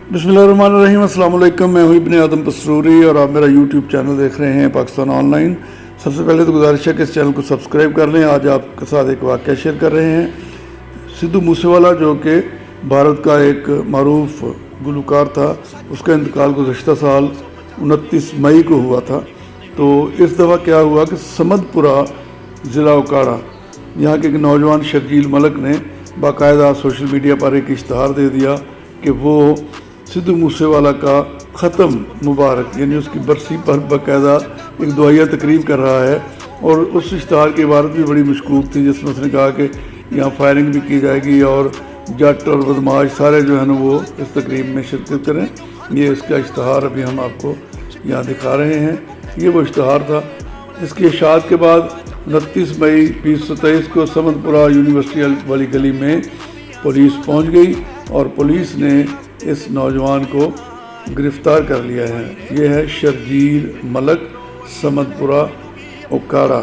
बिस्मिल्लाहिर्रहमानिर्रहीम। अस्सलाम वालेकुम। मैं हूं इब्ने आदम पसरूरी और आप मेरा यूट्यूब चैनल देख रहे हैं पाकिस्तान ऑनलाइन। सबसे पहले तो गुजारिश है कि इस चैनल को सब्सक्राइब कर लें। आज आपके साथ एक वाक़या शेयर कर रहे हैं। सिद्धू मूसेवाला जो कि भारत का एक मारूफ गुलकार था, उसका इंतकाल गुज़श्ता साल 29 मई को हुआ था। तो इस दफ़ा क्या हुआ कि समदपुरा ज़िला उकाड़ा यहाँ के एक नौजवान शर्जील मलक ने बाकायदा सोशल मीडिया पर एक इश्तहार दे दिया कि वो सिद्धू मूसेवाला का ख़त्म मुबारक यानी उसकी बरसी पर बाकायदा एक दुआया तकरीब कर रहा है। और उस इश्तहार की इबारत भी बड़ी मशकूक थी, जिसमें उसने कहा कि यहाँ फायरिंग भी की जाएगी और जट और बदमाश सारे जो है ना वो इस तकरीब में शिरकत करें। ये इसका इश्तहार अभी हम आपको यहाँ दिखा रहे हैं। ये वो इश्तहार था। इसकी इशाअत के बाद 29 मई 2023 को समदपुरा यूनिवर्सिटी वाली गली में पुलिस पहुंच गई और पुलिस ने इस नौजवान को गिरफ़्तार कर लिया है। ये है शर्जील मलक, समदपुरा उकाड़ा।